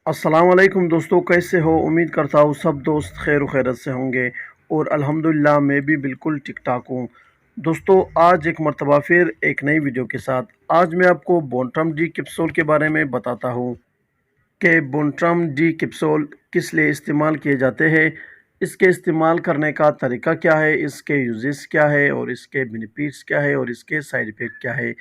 अस्सलाम वालेकुम दोस्तों, कैसे हो? उम्मीद करता हूँ सब दोस्त खैर व खैरत से होंगे और अल्हम्दुलिल्लाह मैं भी बिल्कुल ठीक ठाक हूँ। दोस्तों, आज एक मर्तबा फिर एक नई वीडियो के साथ आज मैं आपको बोनट्रम डी कैप्सूल के बारे में बताता हूँ कि बोनट्रम डी कैप्सूल किस लिए इस्तेमाल किए जाते हैं, इसके इस्तेमाल करने का तरीका क्या है, इसके यूजेस क्या है और इसके बेनिफिट्स क्या है और इसके साइड इफ़ेक्ट क्या है।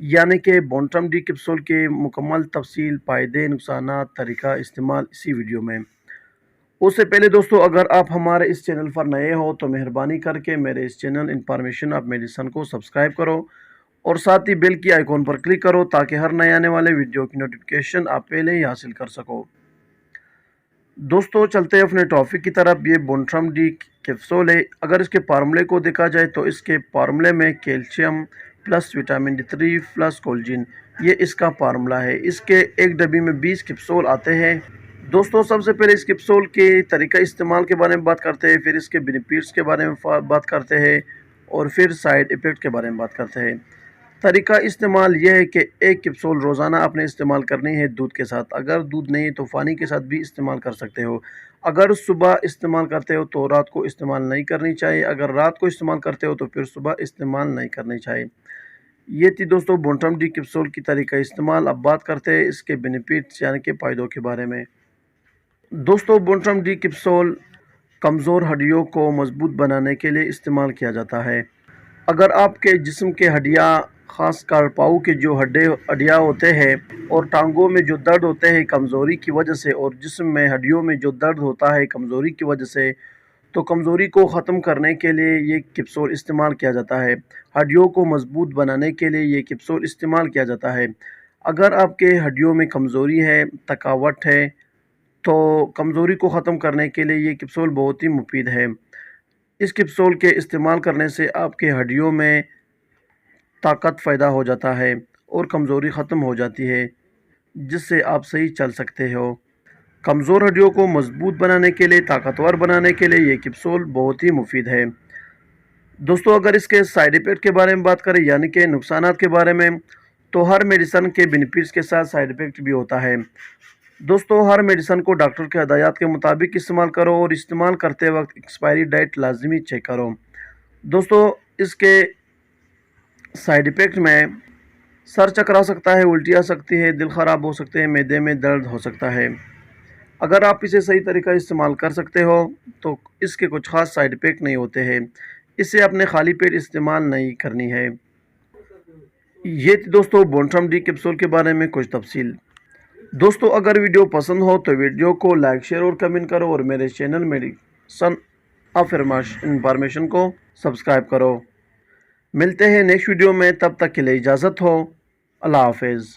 यानी कि बोनट्रम डी कैप्सूल के मुकम्मल तफसील, फ़ायदे, नुकसानात, तरीका इस्तेमाल इसी वीडियो में। उससे पहले दोस्तों, अगर आप हमारे इस चैनल पर नए हो तो मेहरबानी करके मेरे इस चैनल इन्फॉर्मेशन ऑफ मेडिसन को सब्सक्राइब करो और साथ ही बेल की आइकॉन पर क्लिक करो ताकि हर नए आने वाले वीडियो की नोटिफिकेशन आप पहले ही हासिल कर सको। दोस्तों, चलते हैं अपने टॉपिक की तरफ। ये बोनट्रम डी कैप्सूल है। अगर इसके फार्मूले को देखा जाए तो इसके फार्मूले में calcium plus vitamin D3 plus collagen, ये इसका फार्मूला है। इसके एक डब्बी में 20 कैप्सूल आते हैं। दोस्तों, सबसे पहले इस कैप्सूल के तरीका इस्तेमाल के बारे में बात करते हैं, फिर इसके बेनिफिट्स के बारे में बात करते हैं और फिर साइड इफ़ेक्ट के बारे में बात करते हैं। तरीका इस्तेमाल यह है कि एक कैप्सूल रोज़ाना आपने इस्तेमाल करनी है दूध के साथ। अगर दूध नहीं तो पानी के साथ भी इस्तेमाल कर सकते हो। अगर सुबह इस्तेमाल करते हो तो रात को इस्तेमाल नहीं करनी चाहिए। अगर रात को इस्तेमाल करते हो तो फिर सुबह इस्तेमाल नहीं करनी चाहिए। ये थी दोस्तों बोनट्रम डी कैप्सूल की तरीका इस्तेमाल। अब बात करते हैं इसके बेनिफिट्स यानी कि फ़ायदों के बारे में। दोस्तों, बोनट्रम डी कैप्सूल कमज़ोर हड्डियों को मजबूत बनाने के लिए इस्तेमाल किया जाता है। अगर आपके जिस्म के हड्डियाँ, ख़ासकर पाँव के जो हड्डियाँ होते हैं और टांगों में जो दर्द होते हैं कमज़ोरी की वजह से, और जिस्म में हड्डियों में जो दर्द होता है कमज़ोरी की वजह से, तो कमज़ोरी को ख़त्म करने के लिए ये कैप्सूल इस्तेमाल किया जाता है। हड्डियों को मजबूत बनाने के लिए ये कैप्सूल इस्तेमाल किया जाता है। अगर आपके हड्डियों में कमज़ोरी है, थकावट है, तो कमज़ोरी को ख़त्म करने के लिए ये कैप्सूल बहुत ही मुफीद है। इस कैप्सूल के इस्तेमाल करने से आपके हड्डियों में ताकत पैदा हो जाता है और कमज़ोरी ख़त्म हो जाती है, जिससे आप सही चल सकते हो। कमज़ोर हड्डियों को मजबूत बनाने के लिए, ताकतवर बनाने के लिए ये कैप्सूल बहुत ही मुफीद है। दोस्तों, अगर इसके साइड इफ़ेक्ट के बारे में बात करें यानी कि नुकसानात के बारे में, तो हर मेडिसन के बेनिफिट्स के साथ साइड इफ़ेक्ट भी होता है। दोस्तों, हर मेडिसन को डॉक्टर के हदायत के मुताबिक इस्तेमाल करो और इस्तेमाल करते वक्त एक्सपायरी डेट लाजमी चेक करो। दोस्तों, इसके साइड इफ़ेक्ट में सर चकरा सकता है, उल्टी आ सकती है, दिल ख़राब हो सकते हैं, मैदे में दर्द हो सकता है। अगर आप इसे सही तरीका इस्तेमाल कर सकते हो तो इसके कुछ ख़ास साइड इफ़ेक्ट नहीं होते हैं। इसे अपने खाली पेट इस्तेमाल नहीं करनी है। ये थी दोस्तों बोनट्रम डी कैप्सूल के बारे में कुछ तफसील। दोस्तों, अगर वीडियो पसंद हो तो वीडियो को लाइक, शेयर और कमेंट करो और मेरे चैनल मेडिसन ऑफ इन्फॉर्मेशन को सब्सक्राइब करो। मिलते हैं नेक्स्ट वीडियो में, तब तक के लिए इजाज़त हो। अल्लाह हाफ़िज़।